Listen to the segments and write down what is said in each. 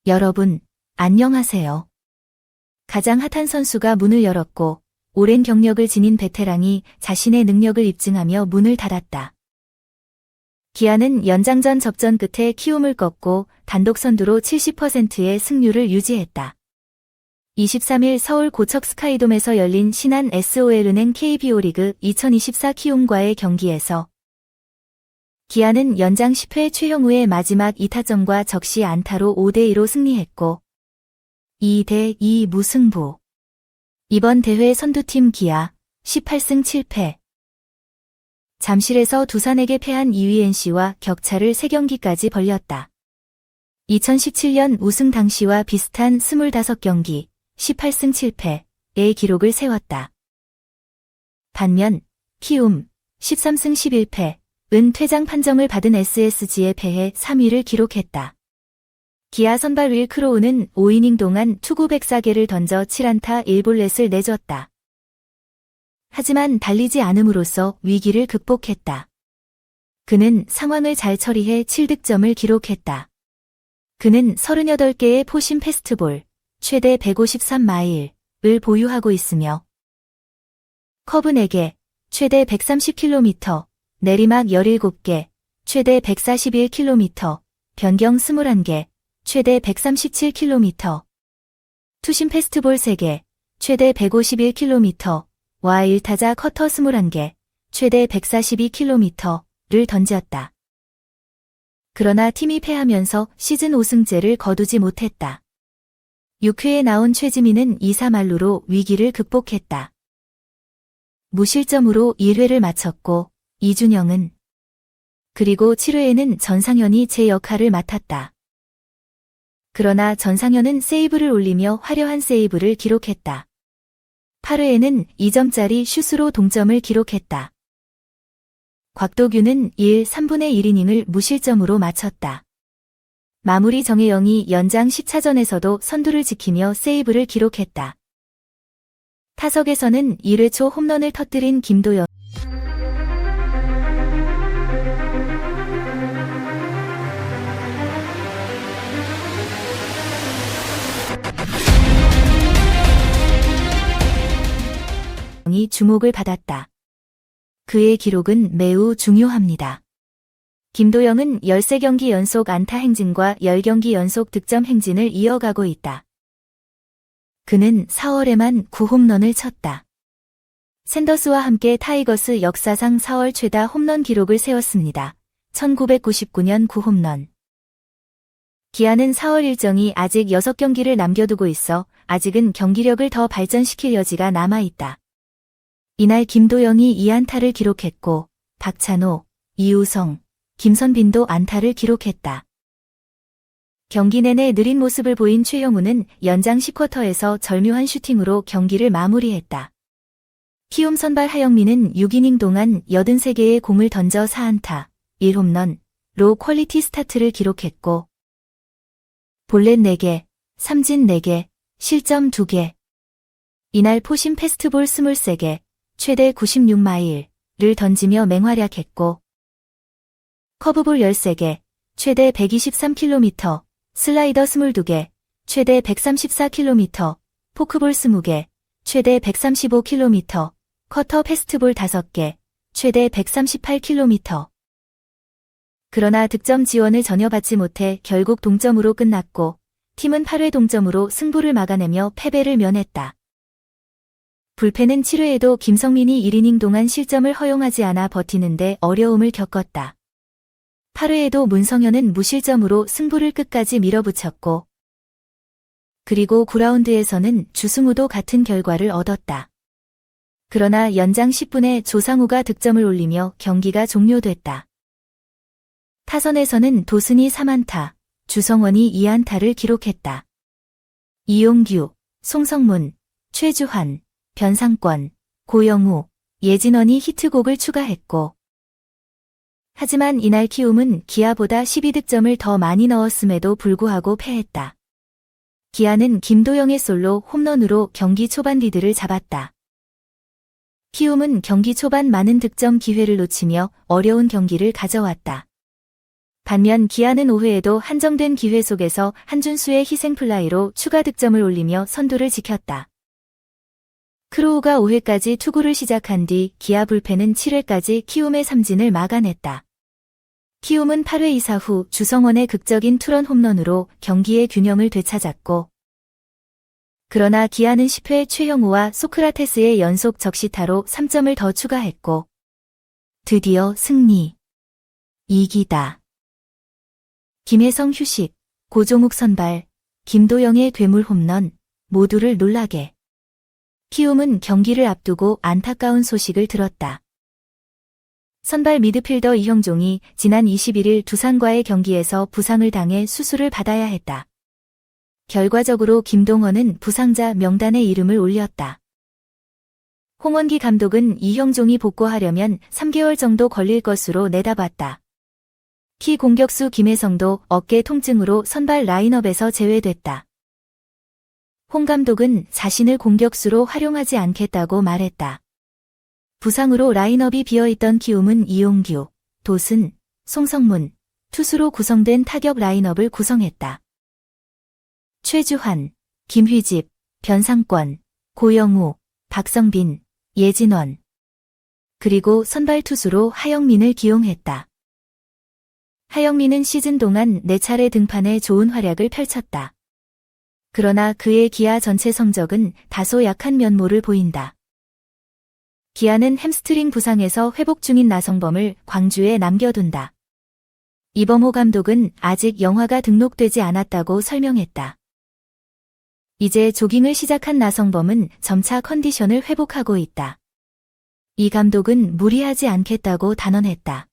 여러분, 안녕하세요. 가장 핫한 선수가 문을 열었고, 오랜 경력을 지닌 베테랑이 자신의 능력을 입증하며 문을 닫았다. 기아는 연장전 접전 끝에 키움을 꺾고 단독 선두로 70%의 승률을 유지했다. 23일 서울 고척 스카이돔에서 열린 신한 SOL은행 KBO 리그 2024 키움과의 경기에서 기아는 연장 10회 최형우의 마지막 2타점과 적시 안타로 5대2로 승리했고 2대2 무승부. 이번 대회 선두팀 기아 18승 7패. 잠실에서 두산에게 패한 2위 NC와 격차를 3경기까지 벌렸다. 2017년 우승 당시와 비슷한 25경기 18승 7패의 기록을 세웠다. 반면 키움 13승 11패 은 퇴장 판정을 받은 SSG에 패해 3위를 기록했다. 기아 선발 윌 크로우는 5이닝 동안 투구 104개를 던져 7안타 1볼넷을 내줬다. 하지만 달리지 않음으로써 위기를 극복했다. 그는 상황을 잘 처리해 7득점을 기록했다. 그는 38개의 포심 패스트볼, 최대 153마일을 보유하고 있으며 커브 4개, 최대 130km, 내리막 17개, 최대 141km, 변경 21개, 최대 137km, 투심 패스트볼 3개, 최대 151km, 와 1타자 커터 21개, 최대 142km를 던졌다. 그러나 팀이 패하면서 시즌 5승째를 거두지 못했다. 6회에 나온 최지민은 2-3할루로 위기를 극복했다. 무실점으로 1회를 마쳤고 이준영은 그리고 7회에는 전상현이 제 역할을 맡았다. 그러나 전상현은 세이브를 올리며 화려한 세이브를 기록했다. 8회에는 2점짜리 슛으로 동점을 기록했다. 곽도규는 3분의 1이닝을 무실점으로 마쳤다. 마무리 정혜영이 연장 10차전에서도 선두를 지키며 세이브를 기록했다. 타석에서는 1회 초 홈런을 터뜨린 김도영 이 주목을 받았다. 그의 기록은 매우 중요합니다. 김도영은 13경기 연속 안타 행진과 10경기 연속 득점 행진을 이어가고 있다. 그는 4월에만 9홈런을 쳤다. 샌더스와 함께 타이거스 역사상 4월 최다 홈런 기록을 세웠습니다. 1999년 9홈런. 기아는 4월 일정이 아직 6경기를 남겨두고 있어 아직은 경기력을 더 발전시킬 여지가 남아있다. 이날 김도영이 2안타를 기록했고 박찬호, 이우성, 김선빈도 안타를 기록했다. 경기 내내 느린 모습을 보인 최형우는 연장 10쿼터에서 절묘한 슈팅으로 경기를 마무리했다. 키움 선발 하영민은 6이닝 동안 83개의 공을 던져 4안타, 1홈런로 퀄리티 스타트를 기록했고 볼넷 4개, 삼진 4개, 실점 2개. 이날 포심 패스트볼 23개, 최대 96마일을 던지며 맹활약했고 커브볼 13개, 최대 123km, 슬라이더 22개, 최대 134km, 포크볼 20개, 최대 135km, 커터 패스트볼 5개, 최대 138km. 그러나 득점 지원을 전혀 받지 못해 결국 동점으로 끝났고 팀은 8회 동점으로 승부를 막아내며 패배를 면했다. 불펜은 7회에도 김성민이 1이닝 동안 실점을 허용하지 않아 버티는데 어려움을 겪었다. 8회에도 문성현은 무실점으로 승부를 끝까지 밀어붙였고 그리고 9라운드에서는 주승우도 같은 결과를 얻었다. 그러나 연장 10분에 조상우가 득점을 올리며 경기가 종료됐다. 타선에서는 도슨이 3안타, 주성원이 2안타를 기록했다. 이용규, 송성문, 최주환, 변상권, 고영우, 예진원이 히트곡을 추가했고 하지만 이날 키움은 기아보다 12득점을 더 많이 넣었음에도 불구하고 패했다. 기아는 김도영의 솔로 홈런으로 경기 초반 리드를 잡았다. 키움은 경기 초반 많은 득점 기회를 놓치며 어려운 경기를 가져왔다. 반면 기아는 5회에도 한정된 기회 속에서 한준수의 희생플라이로 추가 득점을 올리며 선두를 지켰다. 크로우가 5회까지 투구를 시작한 뒤 기아 불펜은 7회까지 키움의 삼진을 막아냈다. 키움은 8회 2사 후 주성원의 극적인 투런 홈런으로 경기의 균형을 되찾았고, 그러나 기아는 10회 최형우와 소크라테스의 연속 적시타로 3점을 더 추가했고, 드디어 승리. 이기다. 김혜성 휴식, 고종욱 선발, 김도영의 괴물 홈런, 모두를 놀라게. 키움은 경기를 앞두고 안타까운 소식을 들었다. 선발 미드필더 이형종이 지난 21일 두산과의 경기에서 부상을 당해 수술을 받아야 했다. 결과적으로 김동헌은 부상자 명단에 이름을 올렸다. 홍원기 감독은 이형종이 복구하려면 3개월 정도 걸릴 것으로 내다봤다. 키 공격수 김혜성도 어깨 통증으로 선발 라인업에서 제외됐다. 홍 감독은 자신을 공격수로 활용하지 않겠다고 말했다. 부상으로 라인업이 비어있던 키움은 이용규, 도슨, 송성문, 투수로 구성된 타격 라인업을 구성했다. 최주환, 김휘집, 변상권, 고영우, 박성빈, 예진원, 그리고 선발 투수로 하영민을 기용했다. 하영민은 시즌 동안 4차례 등판에 좋은 활약을 펼쳤다. 그러나 그의 기아 전체 성적은 다소 약한 면모를 보인다. 기아는 햄스트링 부상에서 회복 중인 나성범을 광주에 남겨둔다. 이범호 감독은 아직 영화가 등록되지 않았다고 설명했다. 이제 조깅을 시작한 나성범은 점차 컨디션을 회복하고 있다. 이 감독은 무리하지 않겠다고 단언했다.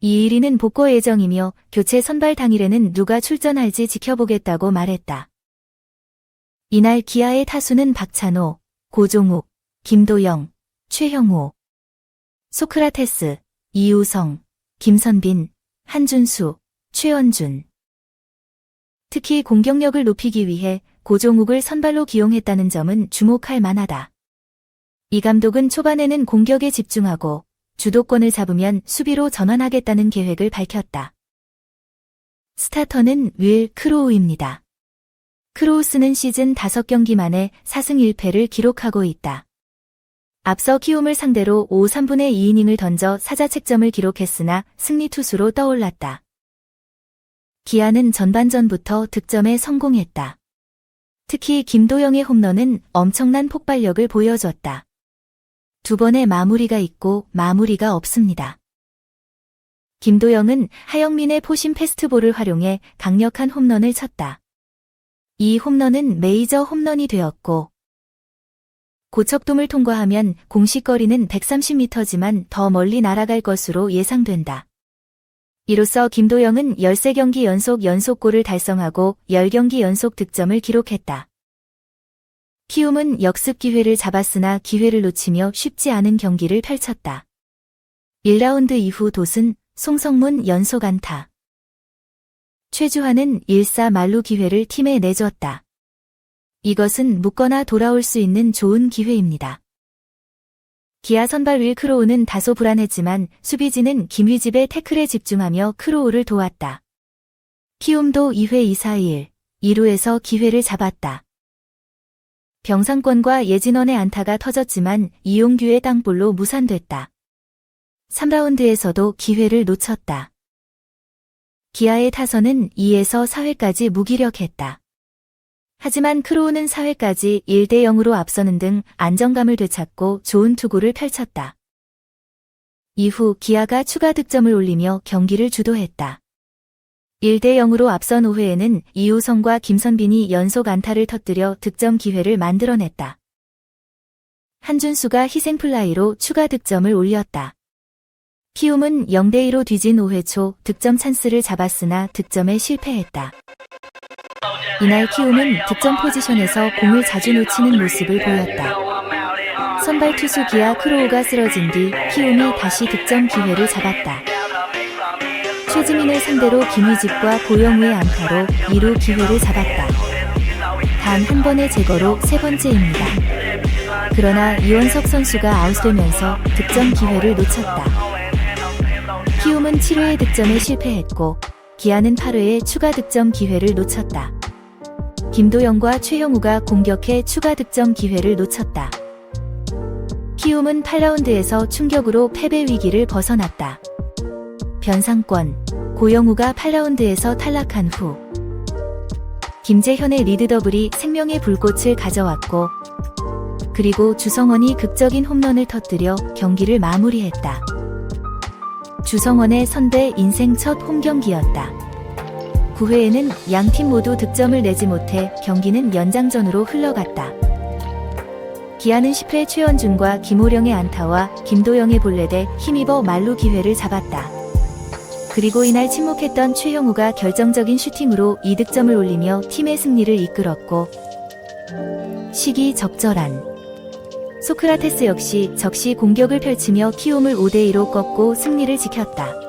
이일이는 복구 예정이며 교체 선발 당일에는 누가 출전할지 지켜보겠다고 말했다. 이날 기아의 타수는 박찬호, 고종욱, 김도영, 최형우, 소크라테스, 이우성, 김선빈, 한준수, 최원준. 특히 공격력을 높이기 위해 고종욱을 선발로 기용했다는 점은 주목할 만하다. 이 감독은 초반에는 공격에 집중하고 주도권을 잡으면 수비로 전환하겠다는 계획을 밝혔다. 스타터는 윌 크로우입니다. 크로우스는 시즌 5경기 만에 4승 1패를 기록하고 있다. 앞서 키움을 상대로 5, 3분의 2이닝을 던져 사자책점을 기록했으나 승리 투수로 떠올랐다. 기아는 전반전부터 득점에 성공했다. 특히 김도영의 홈런은 엄청난 폭발력을 보여줬다. 2번의 마무리가 있고 마무리가 없습니다. 김도영은 하영민의 포심 패스트볼을 활용해 강력한 홈런을 쳤다. 이 홈런은 메이저 홈런이 되었고, 고척돔을 통과하면 공식 거리는 130m지만 더 멀리 날아갈 것으로 예상된다. 이로써 김도영은 13경기 연속골을 달성하고 10경기 연속 득점을 기록했다. 키움은 역습 기회를 잡았으나 기회를 놓치며 쉽지 않은 경기를 펼쳤다. 1라운드 이후 도슨, 송성문 연속 안타. 최주환은 1사 말루 기회를 팀에 내주었다. 이것은 묻거나 돌아올 수 있는 좋은 기회입니다. 기아 선발 윌 크로우는 다소 불안했지만 수비진은 김휘집의 태클에 집중하며 크로우를 도왔다. 키움도 2회 2사 1루에서 기회를 잡았다. 병상권과 예진원의 안타가 터졌지만 이용규의 땅볼로 무산됐다. 3라운드에서도 기회를 놓쳤다. 기아의 타선은 2에서 4회까지 무기력했다. 하지만 크로우는 4회까지 1대 0으로 앞서는 등 안정감을 되찾고 좋은 투구를 펼쳤다. 이후 기아가 추가 득점을 올리며 경기를 주도했다. 1대 0으로 앞선 5회에는 이우성과 김선빈이 연속 안타를 터뜨려 득점 기회를 만들어냈다. 한준수가 희생플라이로 추가 득점을 올렸다. 키움은 0대2로 뒤진 5회 초 득점 찬스를 잡았으나 득점에 실패했다. 이날 키움은 득점 포지션에서 공을 자주 놓치는 모습을 보였다. 선발 투수 기아 크로우가 쓰러진 뒤 키움이 다시 득점 기회를 잡았다. 최지민을 상대로 김휘집과 고영우의 안타로 2루 기회를 잡았다. 단 한 번의 제거로 3번째입니다. 그러나 이원석 선수가 아웃되면서 득점 기회를 놓쳤다. 키움은 7회의 득점에 실패했고 기아는 8회의 추가 득점 기회를 놓쳤다. 김도영과 최형우가 공격해 추가 득점 기회를 놓쳤다. 키움은 8라운드에서 충격으로 패배 위기를 벗어났다. 변상권, 고영우가 8라운드에서 탈락한 후 김재현의 리드 더블이 생명의 불꽃을 가져왔고 그리고 주성원이 극적인 홈런을 터뜨려 경기를 마무리했다. 주성원의 선배 인생 첫 홈경기였다. 9회에는 양팀 모두 득점을 내지 못해 경기는 연장전으로 흘러갔다. 기아는 10회 최원준과 김호령의 안타와 김도영의 볼넷에 힘입어 말로 기회를 잡았다. 그리고 이날 침묵했던 최형우가 결정적인 슈팅으로 2득점을 올리며 팀의 승리를 이끌었고 시기적절한 소크라테스 역시 적시 공격을 펼치며 키움을 5대2로 꺾고 승리를 지켰다.